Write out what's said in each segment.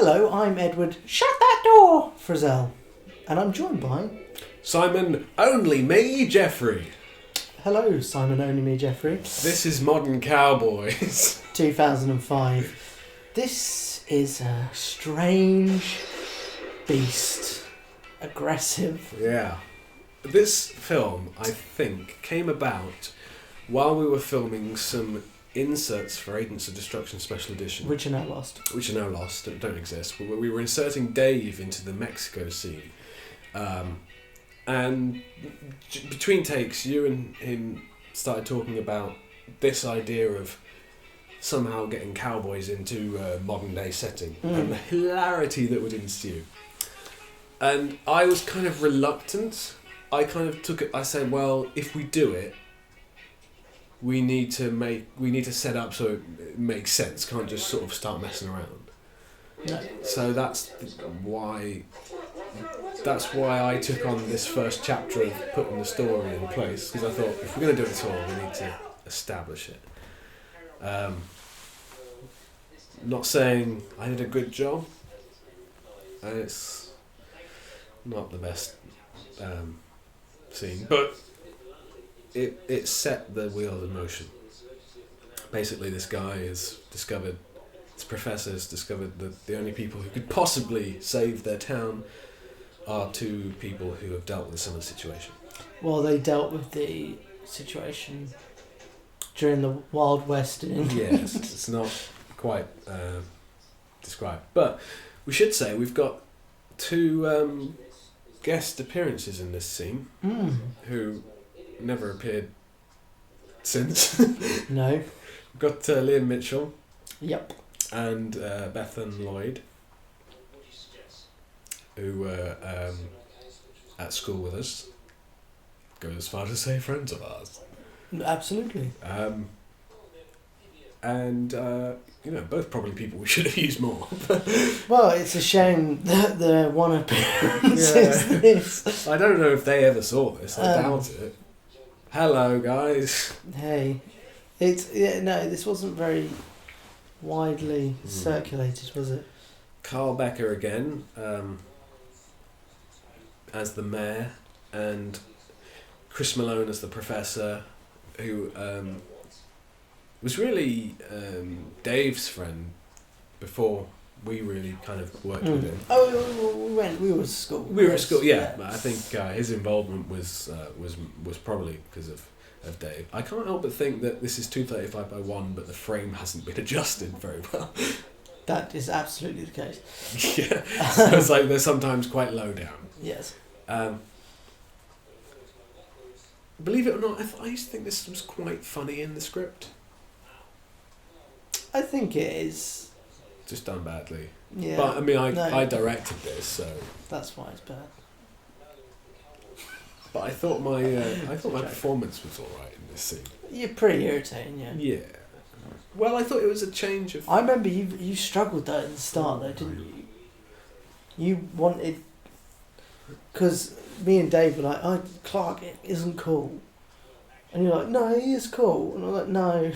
Hello, I'm Edward. Shut that door, Frizzell. And I'm joined by... Simon, only me, Jeffrey. Hello, Simon, only me, Jeffrey. This is Modern Cowboys. 2005. This is a strange beast. Aggressive. Yeah. This film, I think, came about while we were filming some inserts for Agents of Destruction Special Edition. Which are now lost. Don't exist. But we were inserting Dave into the Mexico scene. And between takes, you and him started talking about this idea of somehow getting cowboys into a modern day setting and the hilarity that would ensue. And I was kind of reluctant. I kind of took it. I said, "Well, if we do it, we need to set up so it makes sense. Can't just sort of start messing around." No. So that's why I took on this first chapter of putting the story in place, because I thought if we're going to do it at all, we need to establish it. Not saying I did a good job, and it's not the best scene, but it set the wheels in motion. Basically, this guy has discovered, this professor has discovered that the only people who could possibly save their town are two people who have dealt with a similar situation. Well, they dealt with the situation during the Wild West in England. Yes, it's not quite described. But we should say we've got two guest appearances in this scene who never appeared since. No. We've got Liam Mitchell. Yep. And Bethan Lloyd, who were at school with us. Go as far to say friends of ours. Absolutely. And both probably people we should have used more. Well, it's a shame that the one appearance is this. I don't know if they ever saw this. I doubt it. Hello, guys. Hey, this wasn't very widely circulated, was it? Carl Becker again, as the mayor, and Chris Malone as the professor, who was really Dave's friend before we really kind of worked with him. Oh, we were at school. We were at school, yeah. But I think his involvement was probably because of Dave. I can't help but think that this is 235 by 1, but the frame hasn't been adjusted very well. That is absolutely the case. Yeah, so it's like they're sometimes quite low down. Yes. Believe it or not, I used to think this was quite funny in the script. I think it is. Just done badly. Yeah. But I mean, I directed this, so. That's why it's bad. But I thought my performance was all right in this scene. You're pretty irritating, yeah. Yeah. Well, I thought it was a change of. I remember you struggled though at the start, though, didn't you? You wanted, because me and Dave were like, "Oh, Clark isn't cool," and you're like, "No, he is cool," and I'm like, "No."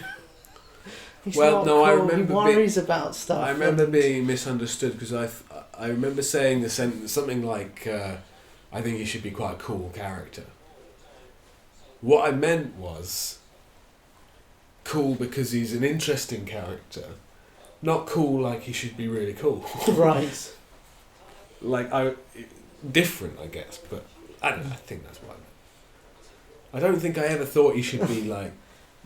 He's not cool. I remember. He worries about stuff. I remember being misunderstood because I remember saying the sentence something like, "I think he should be quite a cool character." What I meant was cool because he's an interesting character, not cool like he should be really cool. Right. Different, I guess, but I don't know. I think that's what I meant. I don't think I ever thought he should be like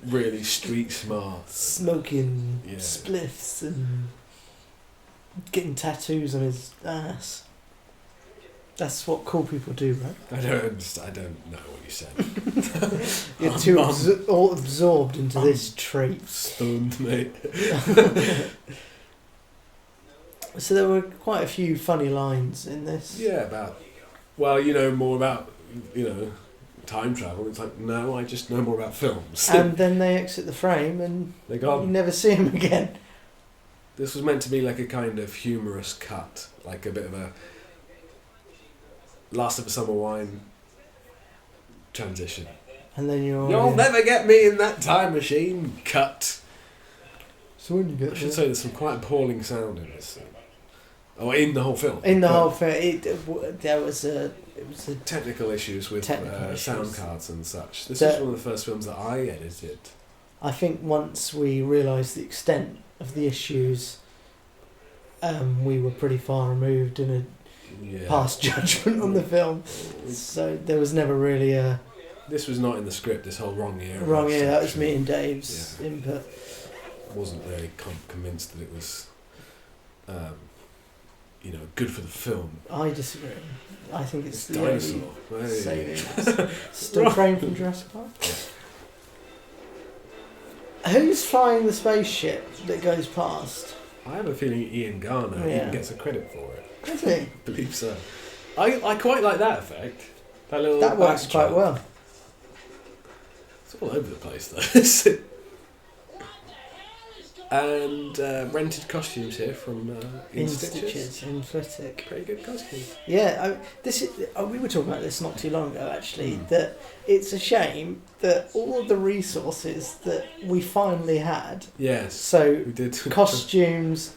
really street smart, smoking spliffs and getting tattoos on his ass. That's what cool people do, right? I don't understand. I don't know what you said. You're too absorbed into this trait. Stunned, mate. So there were quite a few funny lines in this. Yeah, more about, time travel. It's like, no, I just know more about films. And then they exit the frame and they gone. You never see him again. This was meant to be like a kind of humorous cut, like a bit of a Last of a Summer Wine transition. And then you'll never get me in that time machine. Cut. So when you get I should say there's some quite appalling sound in this scene. Oh, in the whole film. In the whole film, there was a technical issues with Technical sound issues. cards and such. This is one of the first films that I edited. I think once we realised the extent of the issues, we were pretty far removed in a past judgment on the film. So there was never really a... This was not in the script, this whole wrong era. Wrong era, that was me and Dave's input. Wasn't really convinced that it was, good for the film. I disagree. I think it's the dinosaur. only saving. Still praying from Jurassic Park. Who's flying the spaceship that goes past? I have a feeling Ian Garner even gets a credit for it. Does he? I believe so. I quite like that effect. That works quite well. It's all over the place though. And rented costumes here from In Stitches. In Flitwick. Pretty good costumes. Yeah, we were talking about this not too long ago actually, that it's a shame that all of the resources that we finally had, so we did costumes,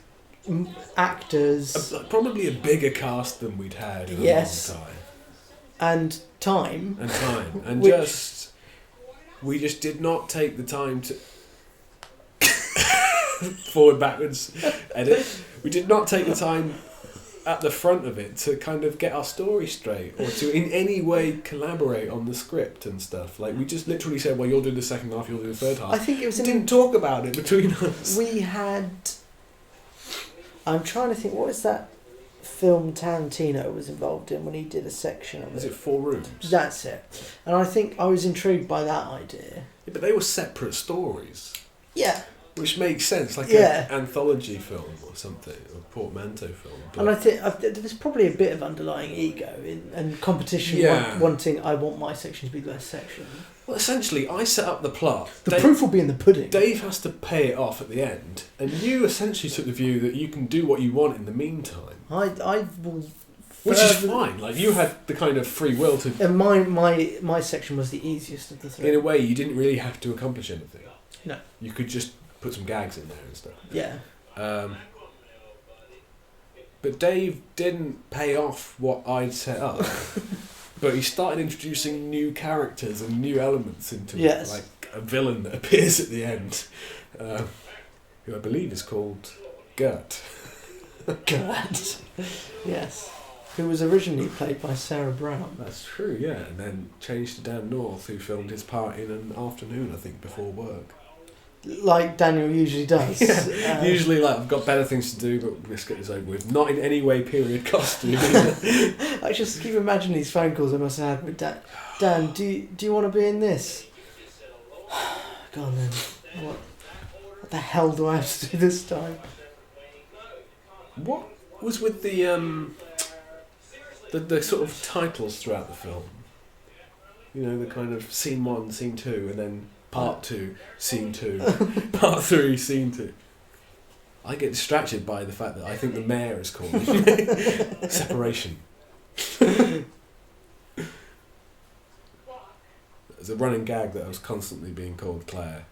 actors, probably a bigger cast than we'd had in a long time, and time, and we just did not take the time to forward backwards edit. We did not take the time at the front of it to kind of get our story straight or to in any way collaborate on the script and stuff. Like we just literally said, well, you'll do the second half, you'll do the third half. I think it was. We didn't talk about it between us. We had. I'm trying to think. What was that film Tarantino was involved in when he did a section of it? Was it 4 Rooms? That's it. And I think I was intrigued by that idea. Yeah, but they were separate stories. Yeah. Which makes sense, like an anthology film or something, or a portmanteau film. But and I think there's probably a bit of underlying ego and competition. Wanting, I want my section to be the best section. Well, essentially, I set up the plot. The proof will be in the pudding. Dave has to pay it off at the end, and you essentially took the view that you can do what you want in the meantime. I will. Which is fine. Like you had the kind of free will to. And my section was the easiest of the three. In a way, you didn't really have to accomplish anything. No. You could just put some gags in there and stuff. Yeah. But Dave didn't pay off what I'd set up. But he started introducing new characters and new elements into it. Like a villain that appears at the end, who I believe is called Gert. Gert. Yes. Who was originally played by Sarah Brown. That's true, yeah. And then changed to Dan North, who filmed his part in an afternoon, I think, before work. Like Daniel usually does. Usually, like, I've got better things to do, but let's get this over with. Not in any way period costume. I just keep imagining these phone calls I must have had with Dan. Dan, do you want to be in this? Go on then. What the hell do I have to do this time? What was with the sort of titles throughout the film? You know, the kind of scene 1, scene 2, and then part 2, scene 2, part 3, scene 2. I get distracted by the fact that I think the mayor is called Separation. There's a running gag that I was constantly being called Claire.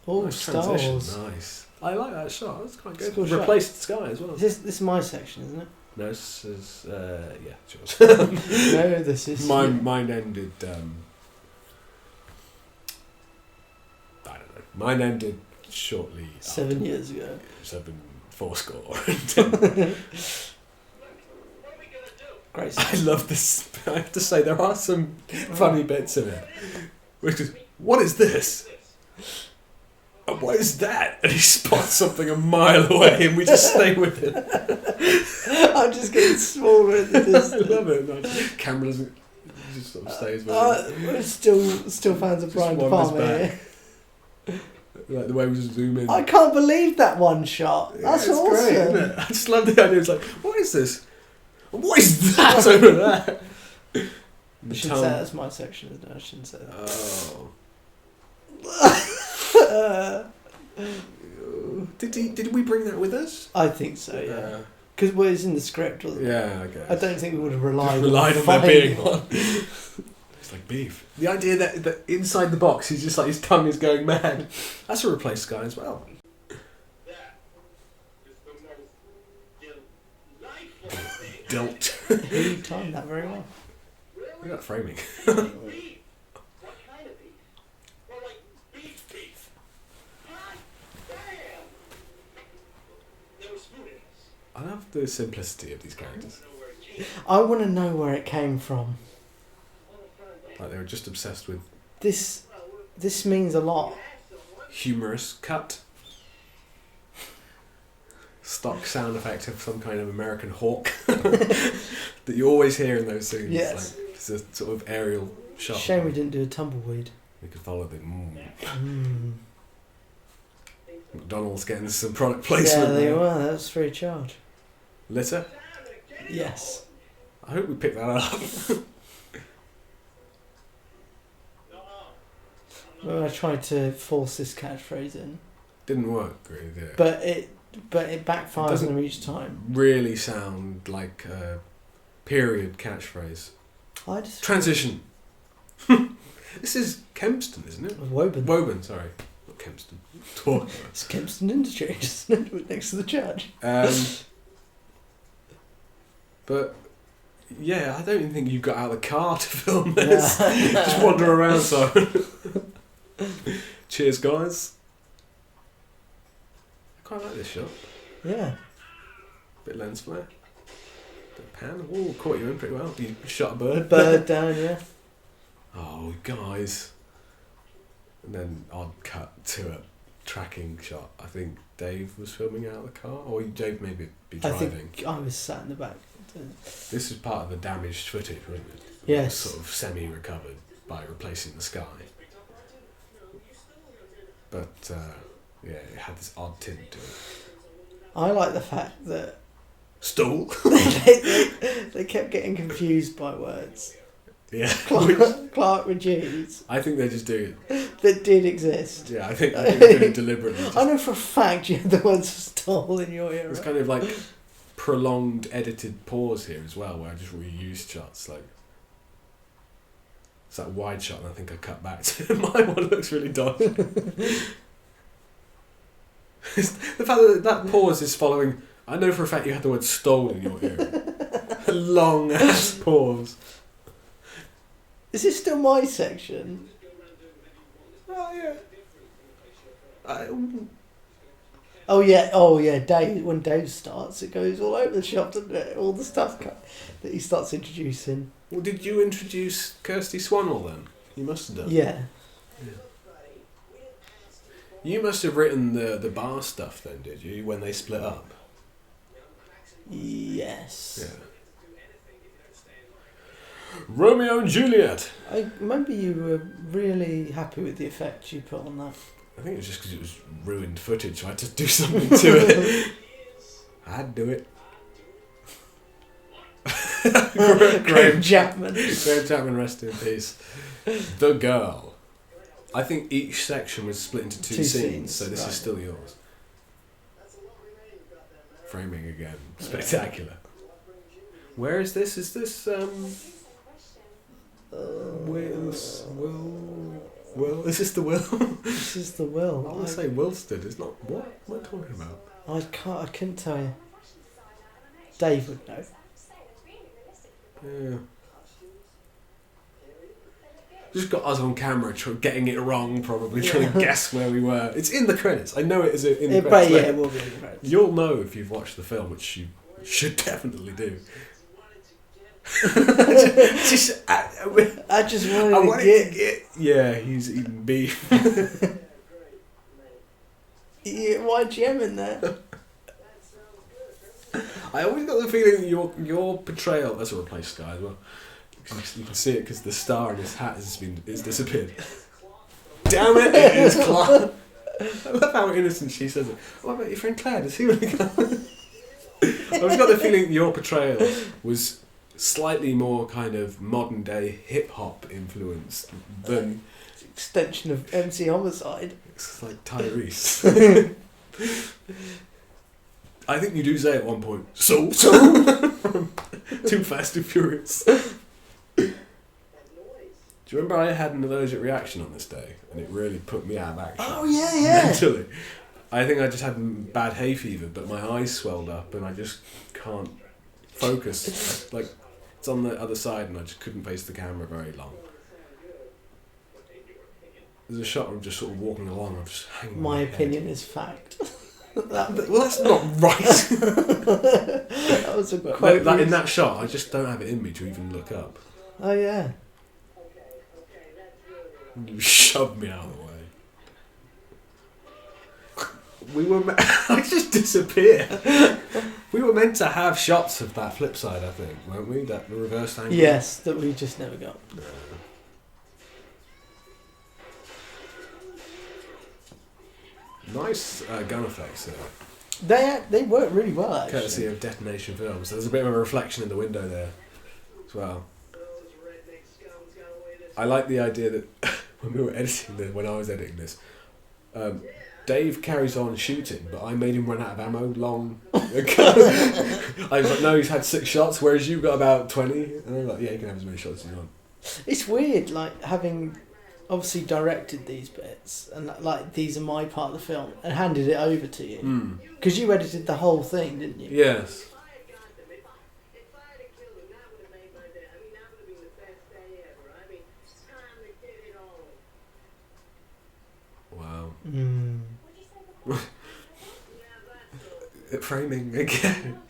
Oh, nice Star transition. Wars. Nice. I like that shot. That's quite good. Cool Replaced the sky as well. This is my section, isn't it? No, this is yours. No, this is mine ended. I don't know. Mine ended shortly. 7 years ago. 4 score. Great. I love this. I have to say there are some funny bits in it. Which is, what is this? And what is that? And he spots something a mile away, and we just stay with it. I'm just getting smaller in the distance. I love it. Like, camera doesn't just sort of stays with it. We're still fans of Brian De Palma here. Like the way we just zoom in. I can't believe that one shot. That's awesome. Great, isn't it? I just love the idea. It's like, what is this? What is that over there? I should say that's my section, isn't it? I shouldn't say that. Oh. Did we bring that with us? I think so, yeah. Because it was in the script, wasn't it? Yeah, I guess. I don't think we would have relied on there being one. It's like beef. The idea that inside the box, he's just like, his tongue is going mad. That's a replaced guy as well. Dilt. He timed that very well. Look at that framing. I love the simplicity of these characters. I want to know where it came from. Like they were just obsessed with This means a lot. humorous cut. Stock sound effect of some kind of American hawk that you always hear in those scenes. Yes. Like, it's a sort of aerial shot. Shame we didn't do a tumbleweed. We could follow the McDonald's getting some product placement. Yeah, they there. were. That was free of charge. Litter? Yes. I hope we pick that up. Well, I tried to force this catchphrase in, Didn't work really, did it? but it backfires Doesn't- on them each time. Really sound like a period catchphrase. I just Transition. This is Kempston, isn't it? Woburn. Woburn, sorry. Not Kempston. Talk. It's Kempston Industry, just next to the church. But yeah, I don't even think you got out of the car to film this. Just wander around, Simon. Cheers, guys. I quite like this shot. Yeah. Bit lens flare. Bit pan. Oh, caught you in pretty well. You shot a bird. Bird down, yeah. Oh, guys. And then odd cut to a tracking shot. I think Dave was filming out of the car, or Dave maybe be I driving. think I was sat in the back. This is part of the damaged footage, wasn't it? Yes. It was sort of semi-recovered by replacing the sky. But yeah, it had this odd tint to it. I like the fact that Stool. they kept getting confused by words. Yeah. Clark Reduce I think they're just doing it. that did exist. Yeah, I think they're doing it deliberately. I know for a fact you had the words stole in your ear. It's kind of like prolonged edited pause here as well, where I just reused shots. Like it's that wide shot, and I think I cut back to my one looks really dodgy. The fact that that pause is following. I know for a fact you had the word "stole" in your ear. A long ass pause. Is this still my section? Oh yeah. Oh yeah. Dave. When Dave starts, it goes all over the shop, doesn't it? All the stuff that he starts introducing. Well, did you introduce Kirsty Swanwell then? You must have done. Yeah. You must have written the bar stuff then, did you? When they split up. Yes. Yeah. Romeo and Juliet. I remember you were really happy with the effect you put on that. I think it was just because it was ruined footage, so I had to do something to it. I had to do it. Graham Chapman. Graham Chapman, rest in peace. The Girl. I think each section was split into two scenes, so this is still yours. Framing again. Spectacular. Where is this? Is this, Will? Is this the Will? This is the Will. I want to say Wilstead. It's not. What am I talking about? I couldn't tell you. Dave would know. Yeah. Just got us on camera getting it wrong, probably trying to guess where we were. It's in the credits. I know it is in the credits. But yeah, it will be in the credits. You'll know if you've watched the film, which you should definitely do. I just wanted to get. Yeah, he's eating beef. Yeah, YGM in there. I always got the feeling that your portrayal. That's a replaced guy as well. You can see it because the star in his hat has disappeared. Damn it! It is Clark. I love how innocent she says it. What about your friend Claire? Does he really come? I've just got the feeling your portrayal was slightly more kind of modern day hip hop influenced than Extension of MC Homicide. it's like Tyrese. I think you do say at one point, so from Too Fast and Furious. Do you remember I had an allergic reaction on this day, and it really put me out of action? Oh yeah. Mentally. I think I just had bad hay fever, but my eyes swelled up, and I just can't focus. Like, it's on the other side and I just couldn't face the camera very long. There's a shot where I'm just sort of walking along, I'm just hanging My head. opinion is fact. Well, that's not right. That was a quote. In that shot, I just don't have it in me to even look up. Oh yeah. You shoved me out of the way. I just disappear. We were meant to have shots of that flip side, I think, weren't we? That reverse angle. Yes, that we just never got. No. Nice gun effects there. They work really well, actually. Courtesy of Detonation Films. There's a bit of a reflection in the window there as well. I like the idea that when I was editing this, Dave carries on shooting, but I made him run out of ammo long ago. I was like, no, he's had 6 shots, whereas you got about 20. And I'm like, yeah, you can have as many shots as you want. It's weird, like, having obviously directed these bits, and like, these are my part of the film, and handed it over to you. Because you edited the whole thing, didn't you? Yes. Wow. Framing again.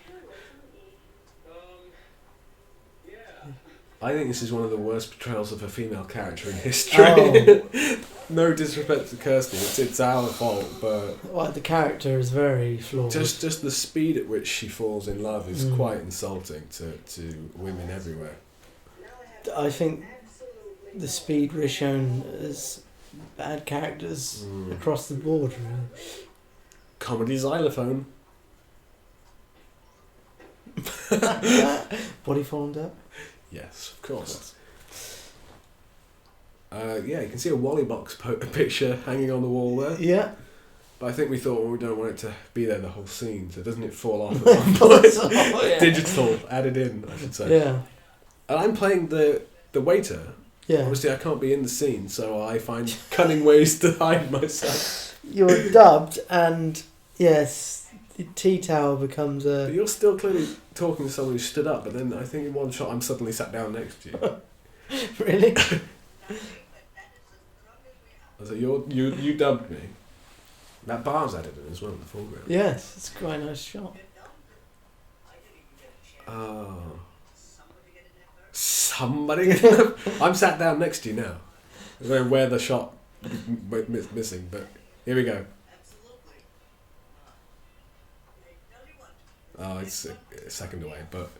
I think this is one of the worst portrayals of a female character in history. Oh. No disrespect to Kirsty, it's our fault, but Well, the character is very flawed. just the speed at which she falls in love is quite insulting to women everywhere. I think the speed we're shown as bad characters across the board, really. Comedy xylophone. Body formed up. Yes, of course. Yeah, you can see a Wally box picture hanging on the wall there. Yeah. But I think we thought, well, we don't want it to be there the whole scene, so doesn't it fall off at one point? Oh, yeah. Digital, added in, I should say. Yeah. And I'm playing the waiter. Yeah. Obviously, I can't be in the scene, so I find cunning ways to hide myself. You're dubbed, and yes, the tea towel becomes a... But you're still clearly talking to someone who stood up, but then I think in one shot I'm suddenly sat down next to you. Really? So you dubbed me. That bar's added in as well in the foreground. Yes, it's quite a nice shot. Oh. Somebody. I'm sat down next to you now. I don't know where the shot missing, but here we go. Oh, it's a second away, but.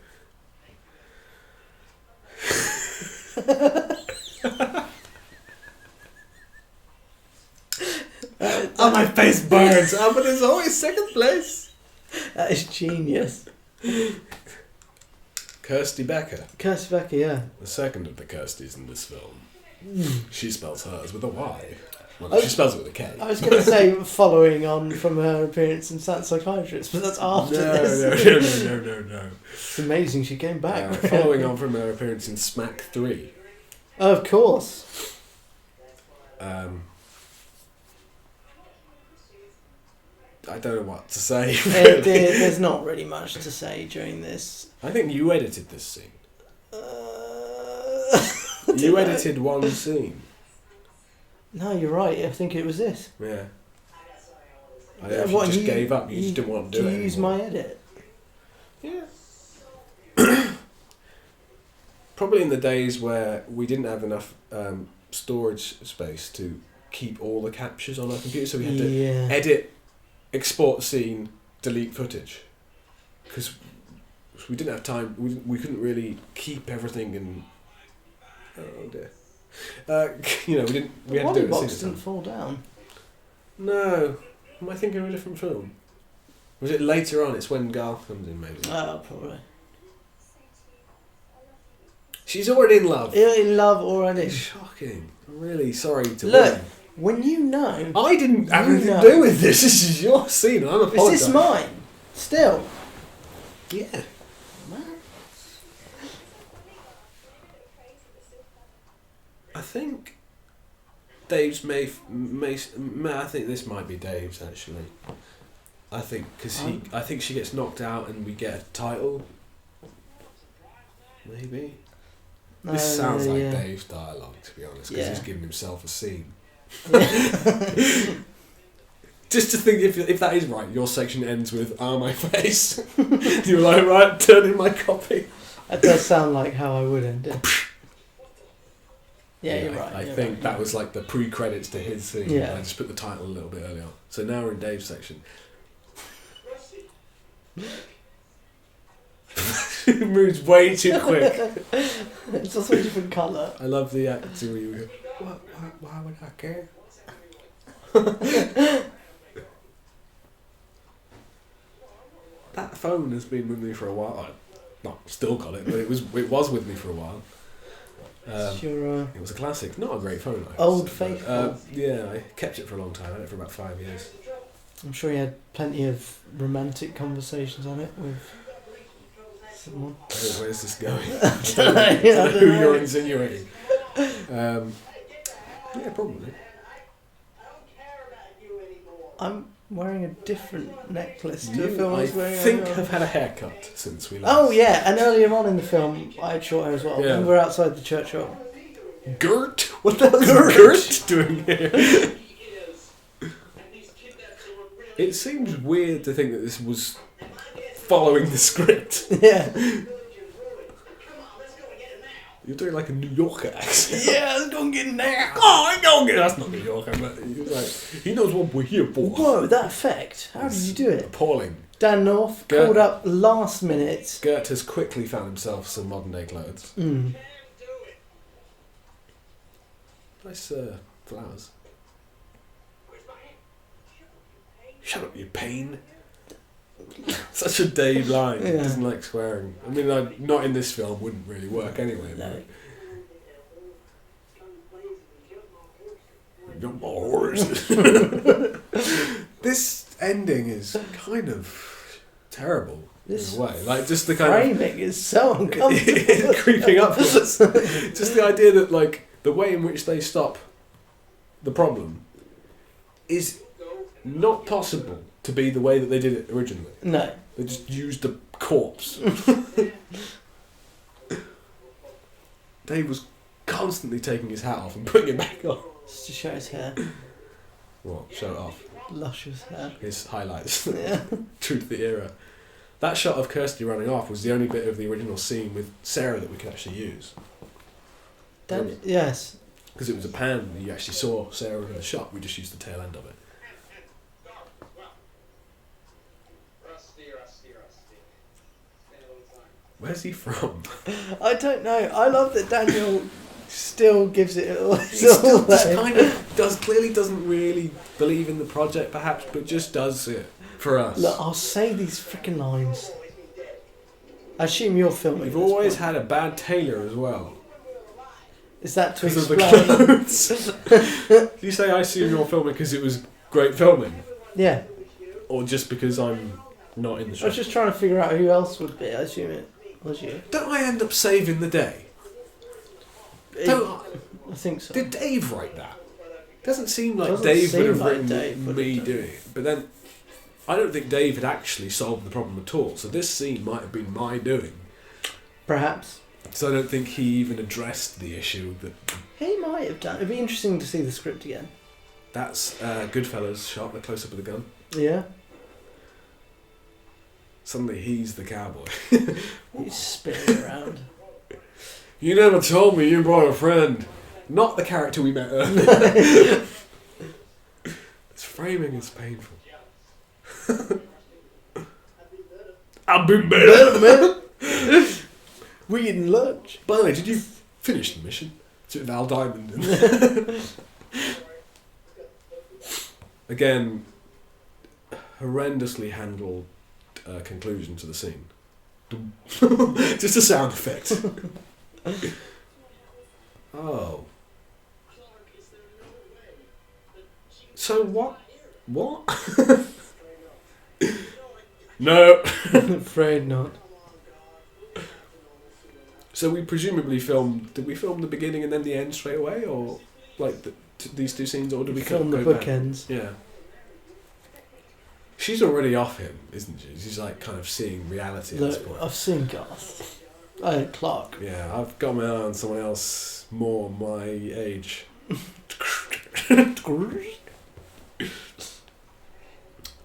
Oh, my face burns. Oh, but there's always second place. That is genius. Kirsty Becker. Kirsty Becker, yeah. The second of the Kirstys in this film. She spells hers with a Y. Well, Oh, she spells it with a K. I was going to say following on from her appearance in Sat Psychiatrist, but that's after this. No. It's amazing she came back. Following on from her appearance in Smack 3. Oh, of course. I don't know what to say. There's not really much to say during this. I think you edited this scene. I You don't edited one scene. know. No, you're right. I think it was this. Yeah. I don't know if you just gave up. You just didn't want to do it you use anymore. my edit? Yeah. Probably in the days where we didn't have enough storage space to keep all the captures on our computer, so we had to edit, export scene, delete footage. Because we didn't have time, we couldn't really keep everything in... Oh dear. We had to do it at the box same didn't time. fall down. No. Am I thinking of a different film? Was it later on? It's when Garth comes in, maybe. Oh, probably. She's already in love. You're in love already. It's shocking. I'm really sorry to Look, win. when you know... I didn't have You anything know. to do with this. This is your scene. I'm apologising. Is this mine? Still? Yeah. I think Dave's I think this might be Dave's actually. I think because I think she gets knocked out and we get a title Maybe. This sounds like yeah. Dave's dialogue, to be honest, because he's giving himself a scene. Yeah. Just to think, if that is right, your section ends with my face." You're like, right, turn in my copy. That does sound like how I would end it. Yeah, you're right. I think that was like the pre-credits to his scene. Yeah. I just put the title a little bit earlier. So now we're in Dave's section. It moves way too quick. It's also a different colour. I love the acting where you go, why would I care? That phone has been with me for a while. Still got it, but it was with me for a while. It was a classic. Not a great phone. Old faithful. Yeah, I kept it for a long time. I had it for about 5 years. I'm sure you had plenty of romantic conversations on it with someone. Oh, where's this going? I don't know. Who you're insinuating. Yeah, probably. I'm wearing a different necklace to the film I was wearing. I think I've had a haircut since we last. Oh yeah, and earlier on in the film I had short hair as well. Yeah. And we're outside the church hall. Gert? What the hell is Gert doing here? It seems weird to think that this was following the script. Yeah. You're doing like a New Yorker accent. Yeah, let's go and get in there. Oh, I don't get. That's not New Yorker, but he knows what we're here for. Whoa, that effect. How did you do it? Appalling. Dan North Gert. called up last minute. Gert has quickly found himself some modern day clothes. Mm. Nice flowers. Shut up, you pain. Such a Dave line. He doesn't like swearing. I mean, not in this film, wouldn't really work anyway. No. Jump my horse. This ending is kind of terrible in a way. Like, just the kind framing is so uncomfortable. of creeping upwards. Just the idea that, like, the way in which they stop the problem is not possible to be the way that they did it originally. No. They just used a corpse. Dave was constantly taking his hat off and putting it back on. Just to show his hair. What? Show it off. Luscious hair. His highlights. Yeah. True to the era. That shot of Kirsty running off was the only bit of the original scene with Sarah that we could actually use. Yes. Because it was a pan and you actually saw Sarah in the shot. We just used the tail end of it. Where's he from? I don't know. I love that Daniel still gives it all. He still just kind of clearly doesn't really believe in the project perhaps, but just does it for us. Look, I'll say these freaking lines. I assume you're filming. We've always had a bad tailor as well. Is that to Because of explain? the clothes. Do you say I assume you're filming because it was great filming? Yeah. Or just because I'm not in the I shot? was just trying to figure out who else would be. I assume it was you. Don't I end up saving the day? I think so. Did Dave write that? Doesn't seem like Doesn't Dave would seem have like written Dave would me have done doing it. But then, I don't think Dave had actually solved the problem at all. So this scene might have been my doing. Perhaps. So I don't think he even addressed the issue that... He might have done. It'd be interesting to see the script again. That's Goodfellas shot, the close-up of the gun. Yeah. Suddenly he's the cowboy. He's spinning around. You never told me you brought a friend. Not the character we met earlier. This framing is painful. I've been better, man. We eating lunch. By the way, did you finish the mission? To Val Diamond. Again, horrendously handled conclusion to the scene. Just a sound effect. Oh. So what? What? No. Afraid not. So we presumably filmed... Did we film the beginning and then the end straight away? Or like these two scenes? Or did we film the go back? bookends? Yeah. She's already off him, isn't she? She's like kind of seeing reality at this Look, point. I've seen Garth. Oh, Clark. Yeah, I've got my eye on someone else more my age.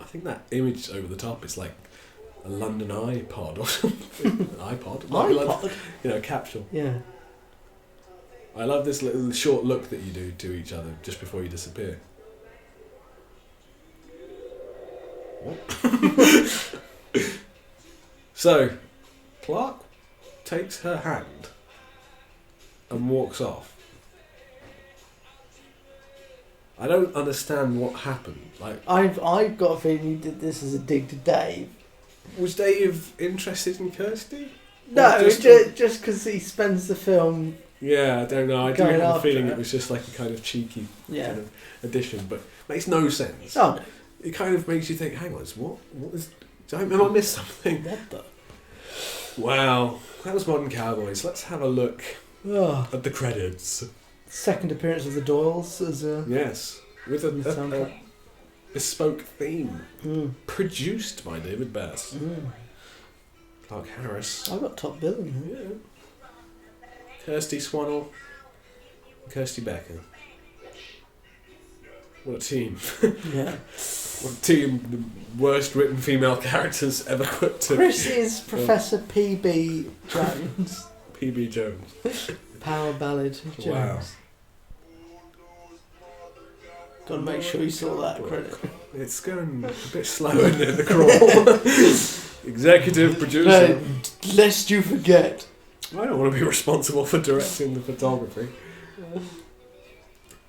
I think that image over the top is like a London iPod or something. An iPod? iPod? Like, capsule. Yeah. I love this little short look that you do to each other just before you disappear. So, Clark takes her hand and walks off. I don't understand what happened. Like, I've got a feeling you did this as a dig to Dave. was Dave interested in Kirsty? No, Or just because he spends the film. Yeah, I don't know. I do Going have a after feeling it. it was just like a kind of cheeky Yeah. kind of addition, but makes no sense. Oh no. It kind of makes you think, hang on, what is... Have I missed something? What the? Wow, that was Modern Cowboys. Let's have a look Oh. at the credits. Second appearance of the Doyles as a. Yes, with a soundtrack. bespoke theme. Mm. Produced by David Bass. Mm. Clark Harris. I've got top billing here. Yeah. Kirsty Swannell. Kirsty Becker. What a team. Yeah. What a team. The worst written female characters ever put to Chris is Professor P.B. Jones. P.B. Jones. Power Ballad Jones. Wow. Got to make sure you saw that credit. It's going a bit slow in the crawl. Executive producer. No, lest you forget. I don't want to be responsible for directing the photography.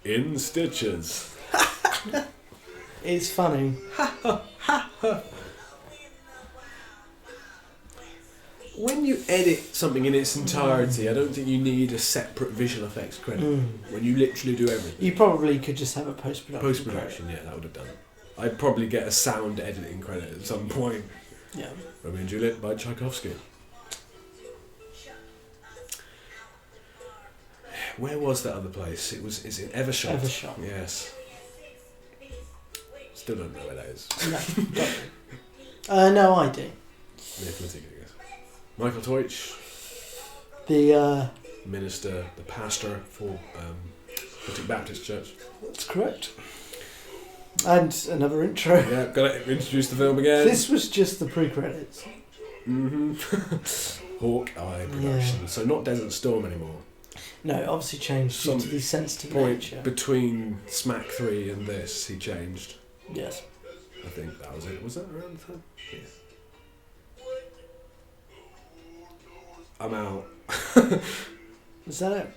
In stitches. It's funny. When you edit something in its entirety, I don't think you need a separate visual effects credit. When you literally do everything. You probably could just have a post-production. Post-production, yeah, that would have done it. I'd probably get a sound editing credit at some point. Yeah. Romeo and Juliet by Tchaikovsky. Where was that other place? Is it Evershot? Evershot. Yes. Still don't know where that is. No, no, I do. Nicola Tigger, I guess. Michael Teutsch, The minister, the pastor for British Baptist Church. that's correct. And another intro. Yeah, gotta introduce the film again. This was just the pre-credits. Mm-hmm. Hawkeye production. Yeah. So not Desert Storm anymore. No, it obviously changed due Some to the sensitive Point nature. between Smack 3 and this, he changed. Yes. I think that was it. Was that around the time? Yeah. I'm out. Is that it?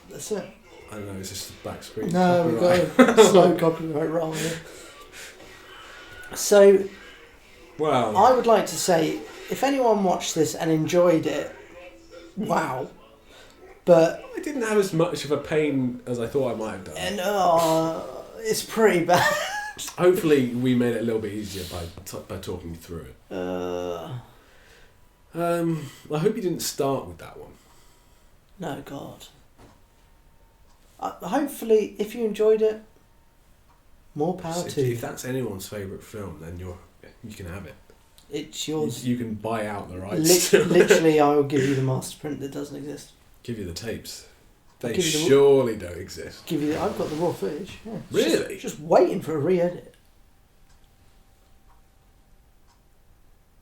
That's it. I don't know, it's just the back screen. No, we've got a slow copyright wrong here. So, Wow. I would like to say, if anyone watched this and enjoyed it, wow. But I didn't have as much of a pain as I thought I might have done. and it's pretty bad. Hopefully we made it a little bit easier by talking you through it. I hope you didn't start with that one. No, God. Hopefully, if you enjoyed it, more power to you. If that's anyone's favourite film, then you can have it. It's yours. You can buy out the rights. Literally, I will give you the master print that doesn't exist. Give you the tapes. They give you the- surely don't exist. I've got the raw footage. Yeah. It's Really? Just waiting for a re-edit.